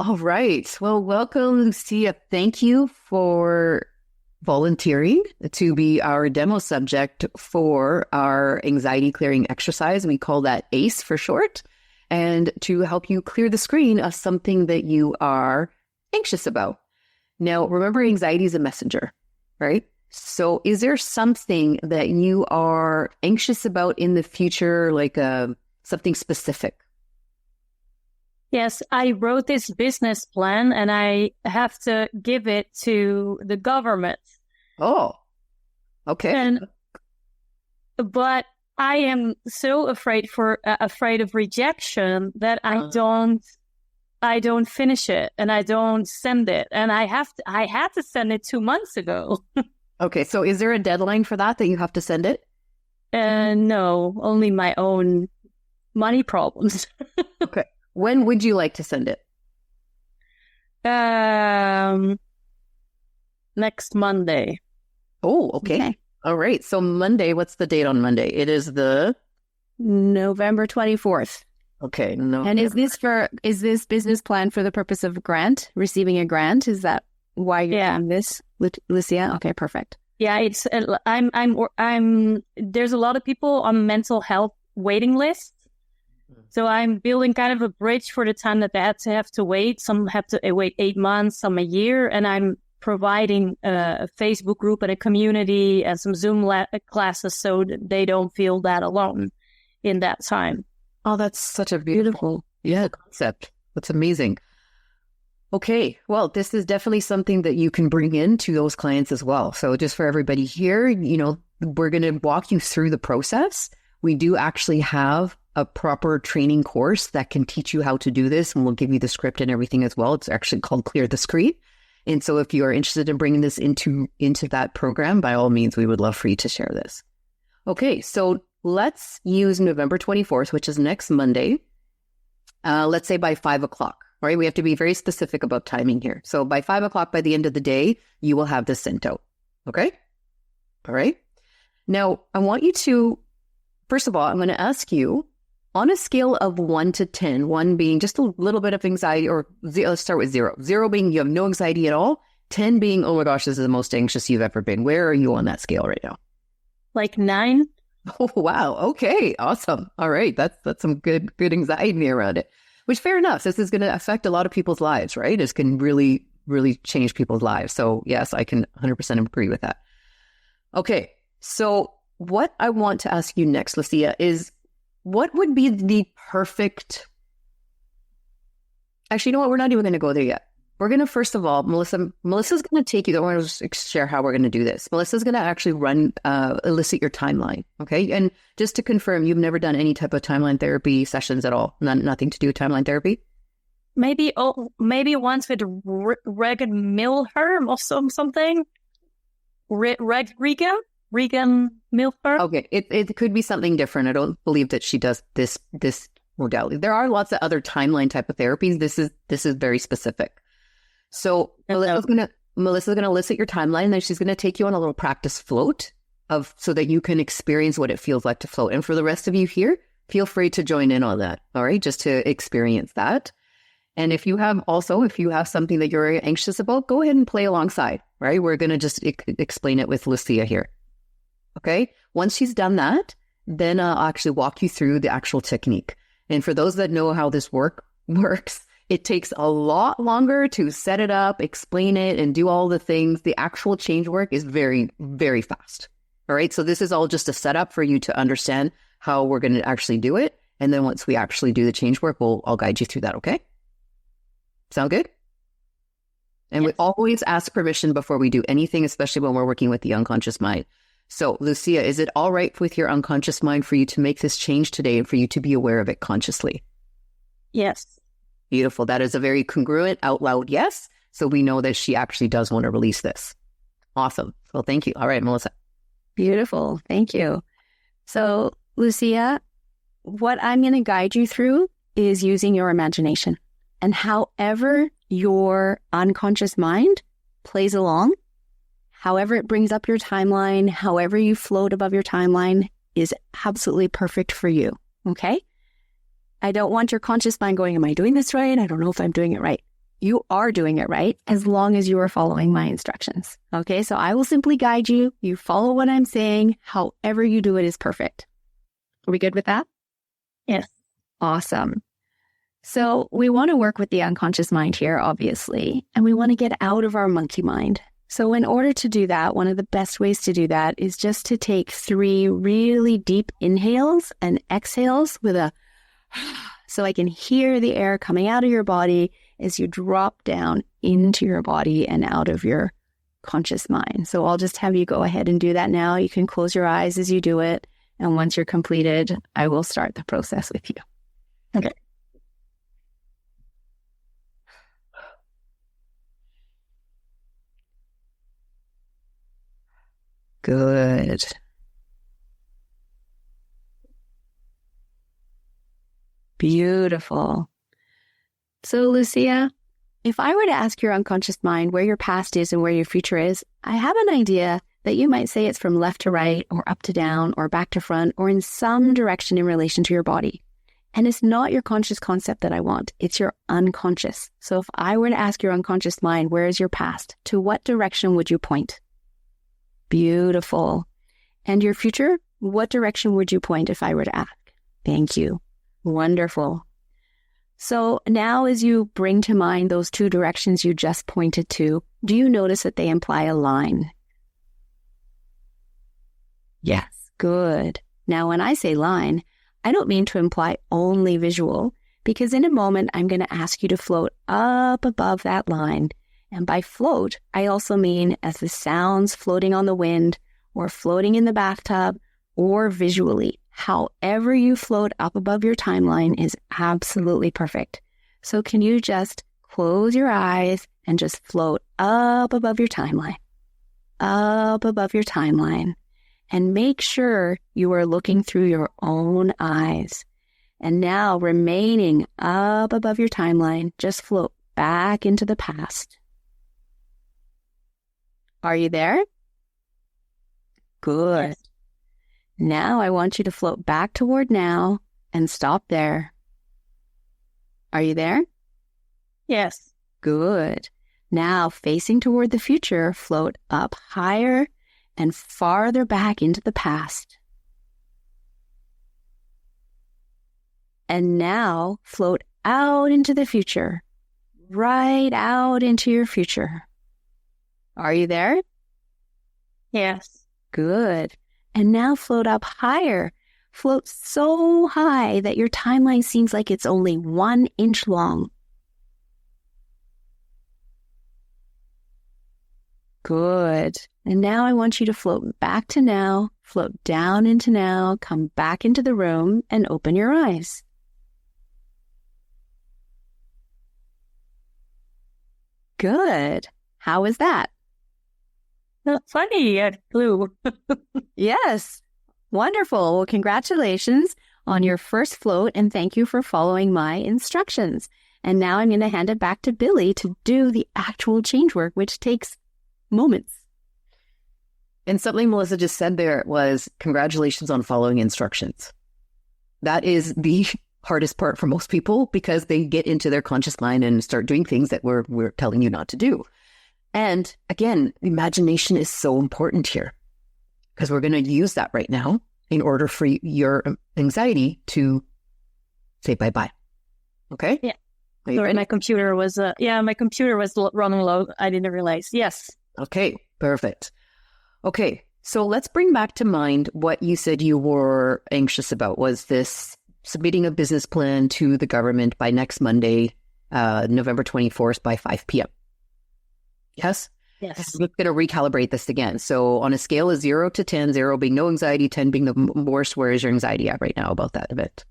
All right. Well, welcome, Lucia. Thank you for volunteering to be our demo subject for our anxiety clearing exercise. We call that ACE for short, and to help you clear the screen of something that you are anxious about. Now, remember, anxiety is a messenger, right? So is there something that you are anxious about in the future, like something specific? Yes, I wrote this business plan and I have to give it to the government. Oh, okay. But I am so afraid of rejection that I don't finish it and I don't send it. And I had to send it 2 months ago. Okay, so is there a deadline for that you have to send it? No, only my own money problems. Okay. When would you like to send it? Next Monday. Oh, okay. All right. So Monday, what's the date on Monday? It is the November 24th. Okay. No. And is this business plan for the purpose of receiving a grant? Is that why you're doing this, Lucia? Okay, perfect. Yeah, it's I'm there's a lot of people on mental health waiting list. So I'm building kind of a bridge for the time that they have to wait. Some have to wait 8 months, some a year. And I'm providing a Facebook group and a community and some Zoom classes so that they don't feel that alone in that time. Oh, that's such a beautiful concept. That's amazing. Okay. Well, this is definitely something that you can bring in to those clients as well. So just for everybody here, we're going to walk you through the process. We do actually have a proper training course that can teach you how to do this, and we'll give you the script and everything as well. It's actually called Clear the Screen. And so if you are interested in bringing this into that program, by all means, we would love for you to share this. Okay, so let's use November 24th, which is next Monday. Let's say by 5 o'clock, right? We have to be very specific about timing here. So by 5 o'clock, by the end of the day, you will have this sent out. Okay? All right. Now, I want you to, first of all, I'm going to ask you, on a scale of 1 to 10, 1 being just a little bit of anxiety, or let's start with 0. 0 being you have no anxiety at all. 10 being, oh my gosh, this is the most anxious you've ever been. Where are you on that scale right now? Like 9. Oh, wow. Okay. Awesome. All right. That's some good anxiety around it, which fair enough. This is going to affect a lot of people's lives, right? This can really, really change people's lives. So yes, I can 100% agree with that. Okay. So what I want to ask you next, Lucia, is what would be the perfect... Actually, you know what? We're not even going to go there yet. We're going to, first of all, Melissa's going to take you, I want to just share how we're going to do this. Melissa's going to actually elicit your timeline, okay? And just to confirm, you've never done any type of timeline therapy sessions at all? Nothing to do with timeline therapy? Maybe once with Regan Milher or something. Regan Milher. Okay, it could be something different. I don't believe that she does this modality. There are lots of other timeline type of therapies. This is very specific. So Melissa's gonna elicit your timeline, and then she's gonna take you on a little practice float so that you can experience what it feels like to float. And for the rest of you here, feel free to join in on that. All right, just to experience that. And if you have something that you're anxious about, go ahead and play alongside. Right, we're gonna just explain it with Lucia here. Okay. Once she's done that, then I'll actually walk you through the actual technique. And for those that know how this works, it takes a lot longer to set it up, explain it, and do all the things. The actual change work is very, very fast. All right. So this is all just a setup for you to understand how we're going to actually do it. And then once we actually do the change work, I'll guide you through that. Okay. Sound good? And yes. We always ask permission before we do anything, especially when we're working with the unconscious mind. So, Lucia, is it all right with your unconscious mind for you to make this change today and for you to be aware of it consciously? Yes. Beautiful. That is a very congruent, out loud yes. So we know that she actually does want to release this. Awesome. Well, thank you. All right, Melissa. Beautiful. Thank you. So, Lucia, what I'm going to guide you through is using your imagination. And however your unconscious mind plays along, however it brings up your timeline, however you float above your timeline is absolutely perfect for you, okay? I don't want your conscious mind going, am I doing this right? I don't know if I'm doing it right. you are doing it right as long as you are following my instructions. Okay, so I will simply guide you. You follow what I'm saying. However you do it is perfect. Are we good with that? Yes. Awesome. So we want to work with the unconscious mind here, obviously, and we want to get out of our monkey mind. So in order to do that, one of the best ways to do that is just to take 3 really deep inhales and exhales with a, so I can hear the air coming out of your body as you drop down into your body and out of your conscious mind. So I'll just have you go ahead and do that now. You can close your eyes as you do it. And once you're completed, I will start the process with you. Okay. Good. Beautiful. So, Lucia, if I were to ask your unconscious mind where your past is and where your future is, I have an idea that you might say it's from left to right or up to down or back to front or in some direction in relation to your body. And it's not your conscious concept that I want. It's your unconscious. So if I were to ask your unconscious mind, where is your past? To what direction would you point? Beautiful. And your future? What direction would you point if I were to ask? Thank you. Wonderful. So now as you bring to mind those 2 directions you just pointed to, do you notice that they imply a line? Yes. Good. Now, when I say line, I don't mean to imply only visual, because in a moment, I'm going to ask you to float up above that line. And by float, I also mean as the sounds floating on the wind or floating in the bathtub or visually. However you float up above your timeline is absolutely perfect. So can you just close your eyes and just float up above your timeline, and make sure you are looking through your own eyes. And now, remaining up above your timeline, just float back into the past. Are you there? Good. Yes. Now I want you to float back toward now and stop there. Are you there? Yes. Good. Now, facing toward the future, float up higher and farther back into the past. And now, float out into the future, right out into your future. Are you there? Yes. Good. And now float up higher. Float so high that your timeline seems like it's only 1 inch long. Good. And now I want you to float back to now, float down into now, come back into the room, and open your eyes. Good. How was that? Funny, Blue. Yes. Wonderful. Well, congratulations on your first float, and thank you for following my instructions. And now I'm going to hand it back to Billie to do the actual change work, which takes moments. And something Melissa just said there was congratulations on following instructions. That is the hardest part for most people because they get into their conscious mind and start doing things that we're telling you not to do. And again, imagination is so important here because we're going to use that right now in order for your anxiety to say bye-bye. Okay? Yeah. Sorry, my computer was running low. I didn't realize. Yes. Okay, perfect. Okay, so let's bring back to mind what you said you were anxious about. Was this submitting a business plan to the government by next Monday, November 24th by 5 p.m.? Yes? Yes. We're going to recalibrate this again. So on a scale of 0 to 10, 0 being no anxiety, 10 being the worst, where is your anxiety at right now about that event?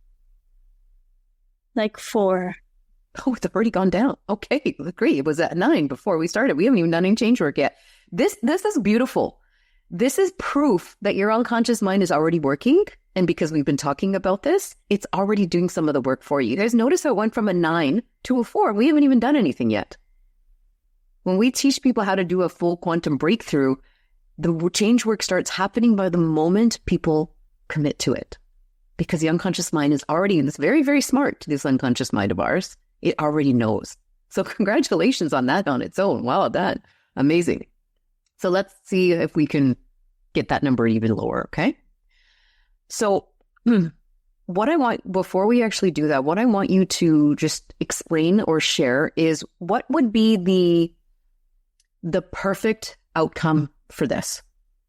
Like 4. Oh, it's already gone down. Okay, great. It was at 9 before we started. We haven't even done any change work yet. This is beautiful. This is proof that your unconscious mind is already working. And because we've been talking about this, it's already doing some of the work for you. You guys notice how it went from a 9 to a 4. We haven't even done anything yet. When we teach people how to do a full quantum breakthrough, the change work starts happening by the moment people commit to it. Because the unconscious mind is already, and it's very, very smart, this unconscious mind of ours. It already knows. So congratulations on that on its own. Wow, that amazing. So let's see if we can get that number even lower, okay? So what I want, before we actually do that, what I want you to just explain or share is what would be the perfect outcome for this?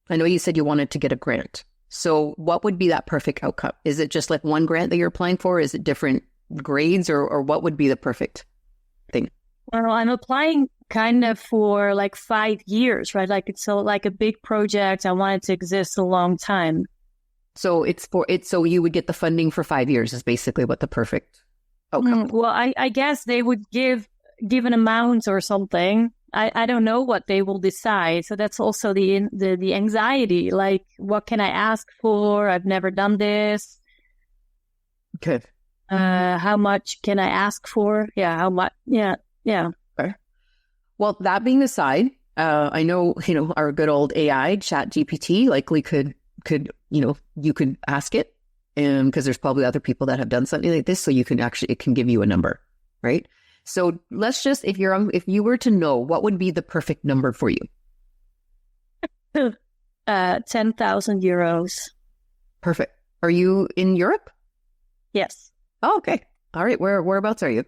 I know you said you wanted to get a grant. So what would be that perfect outcome? Is it just like one grant that you're applying for? Is it different grades or what would be the perfect thing? Well, I'm applying kind of for like 5 years, right? Like it's like a big project. I want it to exist a long time. So so you would get the funding for 5 years is basically what the perfect outcome. Well, I guess they would give an amount or something. I don't know what they will decide. So that's also the anxiety. Like, what can I ask for? I've never done this. Okay. How much can I ask for? Yeah, how much? Yeah. Okay. Well, that being aside, I know, our good old AI, Chat GPT, likely could, you could ask it, and because there's probably other people that have done something like this, so it can give you a number, right? So let's just, if you were to know, what would be the perfect number for you? 10,000 euros. Perfect. Are you in Europe? Yes. Oh, okay. All right. Whereabouts are you?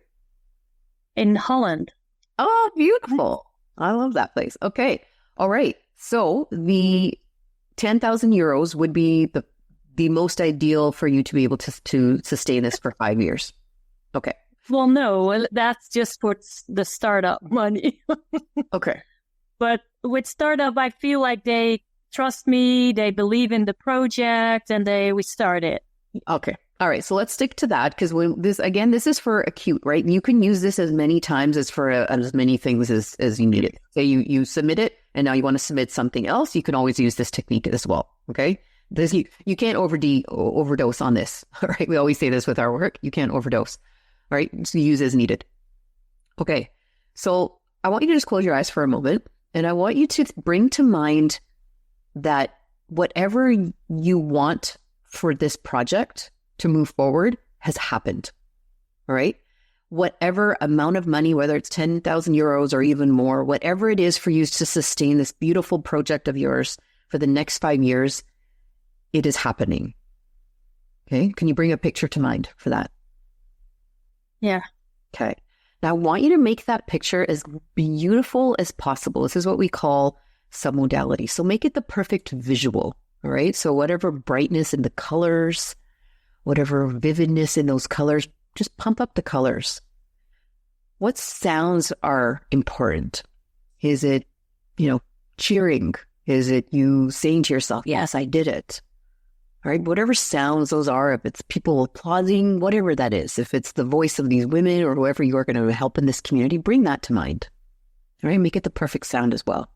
In Holland. Oh, beautiful. I love that place. Okay. All right. So the 10,000 euros would be the most ideal for you to be able to sustain this for 5 years. Okay. Well, no, that's just for the startup money. Okay. But with startup, I feel like they trust me, they believe in the project, and we start it. Okay. All right. So let's stick to that, because this is for acute, right? You can use this as many times as for as many things as you need it. Say you submit it and now you want to submit something else, you can always use this technique as well. Okay. You can't overdose on this. All right. We always say this with our work. You can't overdose. All right. So use as needed. Okay. So I want you to just close your eyes for a moment, and I want you to bring to mind that whatever you want for this project to move forward has happened. All right. Whatever amount of money, whether it's 10,000 euros or even more, whatever it is for you to sustain this beautiful project of yours for the next 5 years, it is happening. Okay. Can you bring a picture to mind for that? Yeah. Okay. Now I want you to make that picture as beautiful as possible. This is what we call submodality. So make it the perfect visual. All right. So whatever brightness in the colors, whatever vividness in those colors, just pump up the colors. What sounds are important? Is it, cheering? Is it you saying to yourself, yes, I did it? All right. Whatever sounds those are, if it's people applauding, whatever that is, if it's the voice of these women or whoever you are going to help in this community, bring that to mind. All right. Make it the perfect sound as well.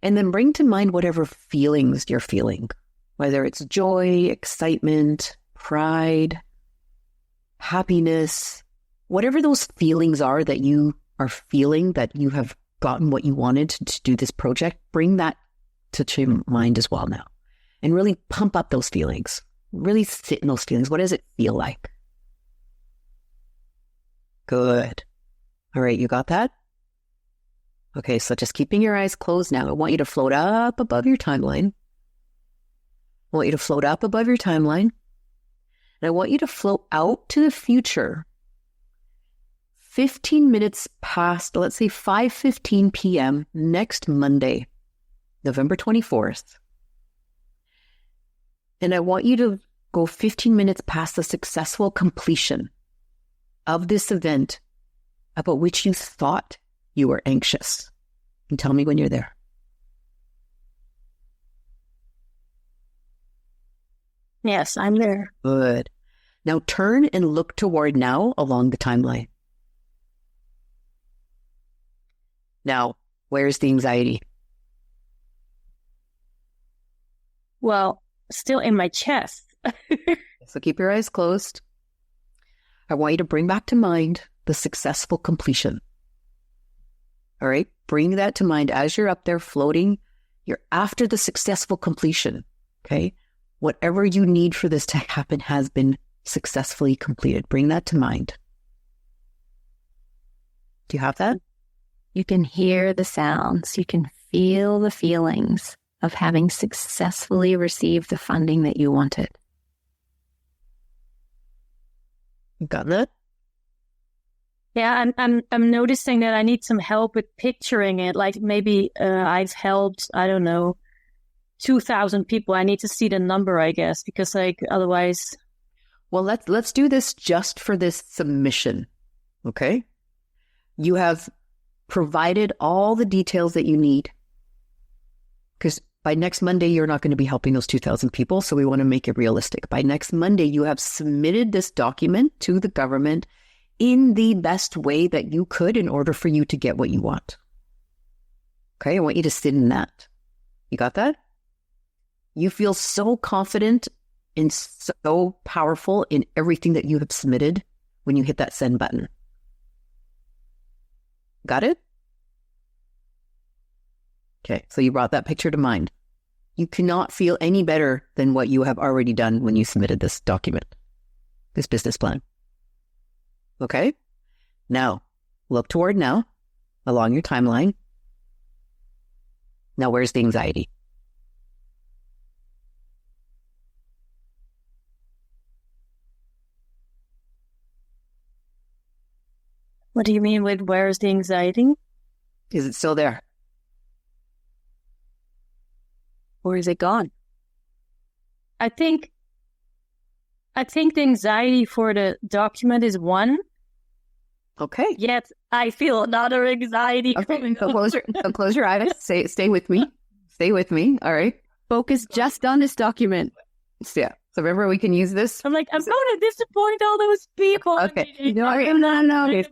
And then bring to mind whatever feelings you're feeling, whether it's joy, excitement, pride, happiness, whatever those feelings are that you are feeling, that you have gotten what you wanted to do this project, bring that to your mind as well now. And really pump up those feelings. Really sit in those feelings. What does it feel like? Good. All right, you got that? Okay, so just keeping your eyes closed now. I want you to float up above your timeline. I want you to float up above your timeline. And I want you to float out to the future 15 minutes past, let's say 5:15 p.m. next Monday, November 24th. And I want you to go 15 minutes past the successful completion of this event about which you thought you were anxious. And tell me when you're there. Yes, I'm there. Good. Now turn and look toward now along the timeline. Now, where's the anxiety? Well, still in my chest. So keep your eyes closed. I want you to bring back to mind the successful completion. All right? Bring that to mind as you're up there floating. You're after the successful completion. Okay? Whatever you need for this to happen has been successfully completed. Bring that to mind. Do you have that? You can hear the sounds. You can feel the feelings of having successfully received the funding that you wanted. You got that? Yeah, I'm noticing that I need some help with picturing it. Like maybe I've helped, I don't know, 2,000 people. I need to see the number, I guess, because like otherwise. Well, let's do this just for this submission. Okay? You have provided all the details that you need, because by next Monday, you're not going to be helping those 2,000 people. So we want to make it realistic. By next Monday, you have submitted this document to the government in the best way that you could in order for you to get what you want. Okay, I want you to sit in that. You got that? You feel so confident and so powerful in everything that you have submitted when you hit that send button. Got it? Okay, so you brought that picture to mind. You cannot feel any better than what you have already done when you submitted this document, this business plan. Okay? Now, look toward now, along your timeline. Now, where's the anxiety? What do you mean with where's the anxiety? Is it still there? Or is it gone? I think the anxiety for the document is one. Okay. Yet I feel another anxiety. Okay. So close your eyes. Stay with me. Stay with me. All right. Focus just on this document. Yeah. So remember, we can use this. I'm like, I'm going to disappoint all those people. Okay. No. Okay.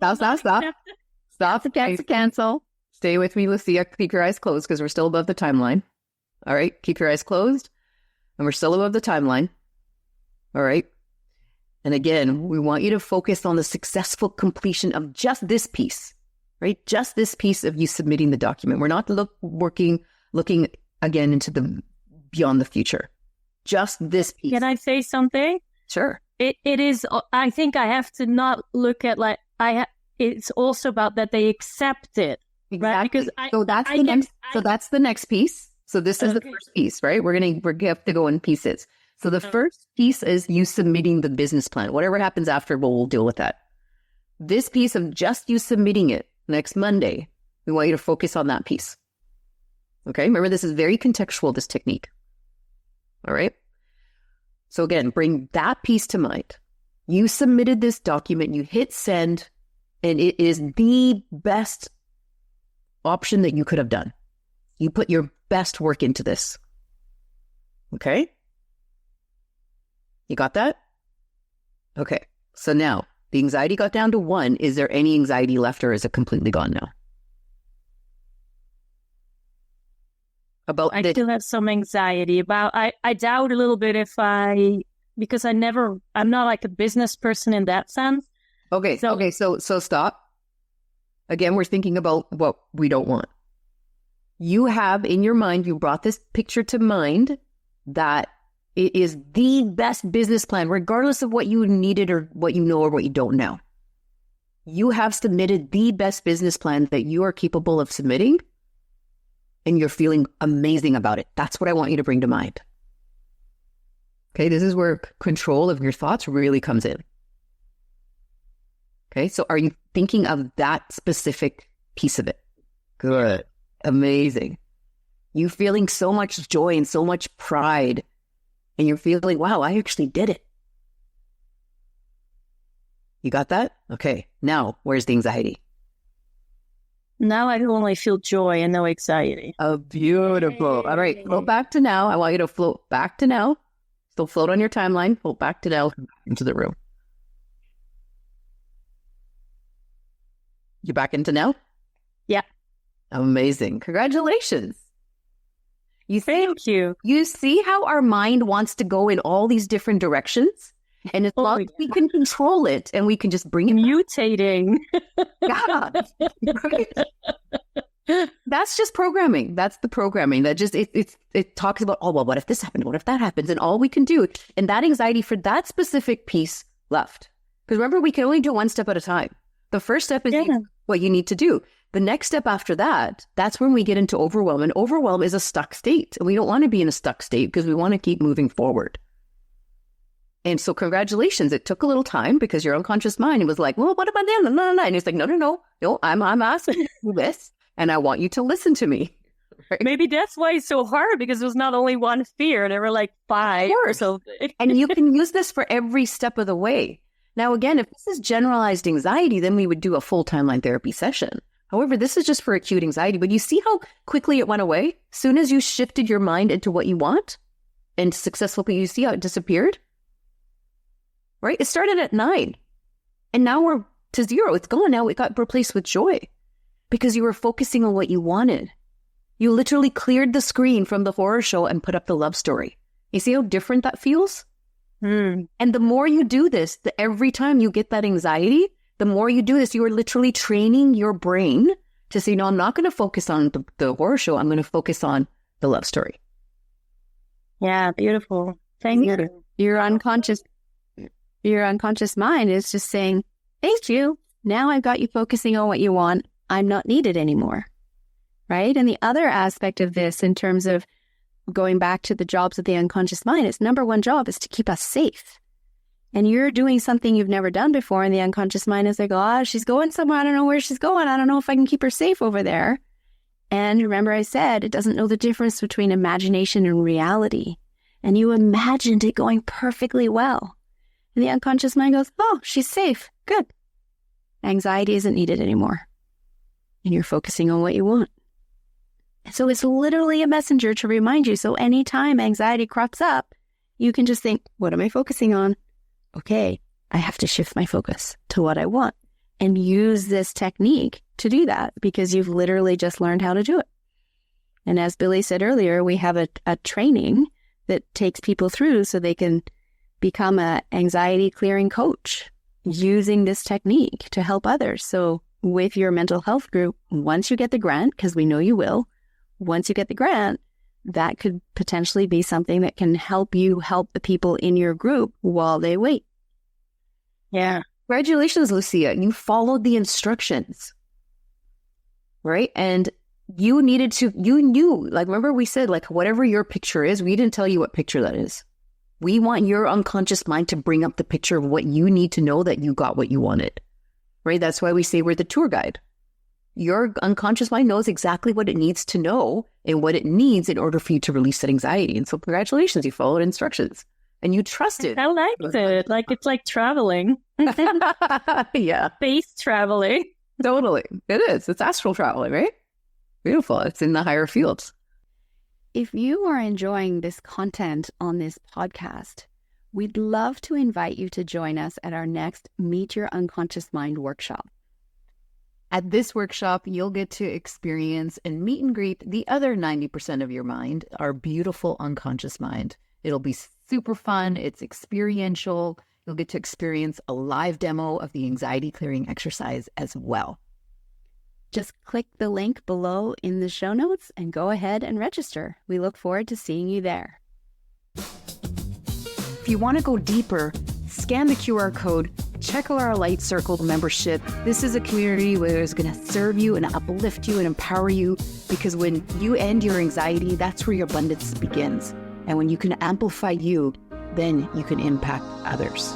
Stop. Cancel. Stay with me, Lucia. Keep your eyes closed because we're still above the timeline. All right. Keep your eyes closed. And we're still above the timeline. All right. And again, we want you to focus on the successful completion of just this piece, right? Just this piece of you submitting the document. We're not looking again into the beyond the future. Just this piece. Can I say something? Sure. It is. I think I have to not look at like it's also about that they accept it, Exactly. right? Because that's the next piece. So this is the first piece, right? We're gonna have to go in pieces. So the first piece is you submitting the business plan. Whatever happens after, we'll deal with that. This piece of just you submitting it next Monday, we want you to focus on that piece. Okay? Remember, this is very contextual, this technique. All right? So again, bring that piece to mind. You submitted this document, you hit send, and it is the best option that you could have done. You put your best work into this. Okay? You got that? Okay. So now, the anxiety got down to 1. Is there any anxiety left, or is it completely gone now? I still have some anxiety about, I doubt a little bit because I'm not like a business person in that sense. Okay. So stop. Again, we're thinking about what we don't want. You have in your mind, you brought this picture to mind that it is the best business plan, regardless of what you needed or what you know or what you don't know. You have submitted the best business plan that you are capable of submitting, and you're feeling amazing about it. That's what I want you to bring to mind. Okay, this is where control of your thoughts really comes in. Okay, so are you thinking of that specific piece of it? Good. Amazing. You feeling so much joy and so much pride. And you're feeling, wow, I actually did it. You got that? Okay. Now, where's the anxiety? Now I only feel joy and no anxiety. Oh, beautiful. All right. Float back to now. I want you to float back to now. Still float on your timeline. Float back to now into the room. You back into now? Yeah. Amazing. Congratulations. Thank you. You see how our mind wants to go in all these different directions? And as long as we can control it and we can just bring it mutating. Yeah. That's just programming. That's the programming. That just it talks about, oh, well, what if this happened? What if that happens? And all we can do, and that anxiety for that specific piece left. Because remember, we can only do one step at a time. The first step is what you need to do. The next step after that, that's when we get into overwhelm. And overwhelm is a stuck state. And we don't want to be in a stuck state because we want to keep moving forward. And so congratulations. It took a little time because your unconscious mind was like, well, what about them? No. And it's like, no, I'm asking you this. And I want you to listen to me. Right? Maybe that's why it's so hard, because it was not only one fear. There were like 5 or so. And you can use this for every step of the way. Now, again, if this is generalized anxiety, then we would do a full timeline therapy session. However, this is just for acute anxiety. But you see how quickly it went away? As soon as you shifted your mind into what you want and successfully, you see how it disappeared? Right? It started at 9. And now we're to 0. It's gone now. It got replaced with joy because you were focusing on what you wanted. You literally cleared the screen from the horror show and put up the love story. You see how different that feels? And the more you do this, every time you get that anxiety, the more you do this, you are literally training your brain to say, no, I'm not going to focus on the horror show. I'm going to focus on the love story. Yeah, beautiful. Thank you. Your unconscious mind is just saying, thank you. Now I've got you focusing on what you want. I'm not needed anymore. Right? And the other aspect of this, in terms of going back to the jobs of the unconscious mind, its number one job is to keep us safe. And you're doing something you've never done before, and the unconscious mind is like, oh, she's going somewhere. I don't know where she's going. I don't know if I can keep her safe over there. And remember I said, it doesn't know the difference between imagination and reality. And you imagined it going perfectly well. And the unconscious mind goes, oh, she's safe. Good. Anxiety isn't needed anymore. And you're focusing on what you want. So it's literally a messenger to remind you. So anytime anxiety crops up, you can just think, what am I focusing on? Okay, I have to shift my focus to what I want, and use this technique to do that, because you've literally just learned how to do it. And as Billie said earlier, we have a training that takes people through so they can become an anxiety clearing coach using this technique to help others. So with your mental health group, once you get the grant, because we know you will, once you get the grant, that could potentially be something that can help you help the people in your group while they wait. Yeah. Congratulations, Lucia. You followed the instructions, right? And you knew, like, remember we said, like, whatever your picture is, we didn't tell you what picture that is. We want your unconscious mind to bring up the picture of what you need to know that you got what you wanted, right? That's why we say we're the tour guide. Your unconscious mind knows exactly what it needs to know and what it needs in order for you to release that anxiety. And so congratulations, you followed instructions and you trusted. I liked it. Like, it's like traveling. Yeah. Space traveling. Totally. It is. It's astral traveling, right? Beautiful. It's in the higher fields. If you are enjoying this content on this podcast, we'd love to invite you to join us at our next Meet Your Unconscious Mind workshop. At this workshop, you'll get to experience and meet and greet the other 90% of your mind, our beautiful unconscious mind. It'll be super fun. It's experiential. You'll get to experience a live demo of the anxiety clearing exercise as well. Just click the link below in the show notes and go ahead and register. We look forward to seeing you there. If you want to go deeper, scan the QR code, check out our Light Circle membership. This is a community where it's going to serve you and uplift you and empower you, because when you end your anxiety, that's where your abundance begins. And when you can amplify you, then you can impact others.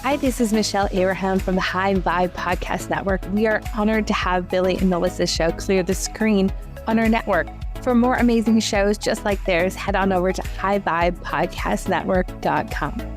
Hi, this is Michelle Abraham from the High Vibe Podcast Network. We are honored to have Billie and Melissa's show clear the screen on our network. For more amazing shows just like theirs, head on over to highvibepodcastnetwork.com.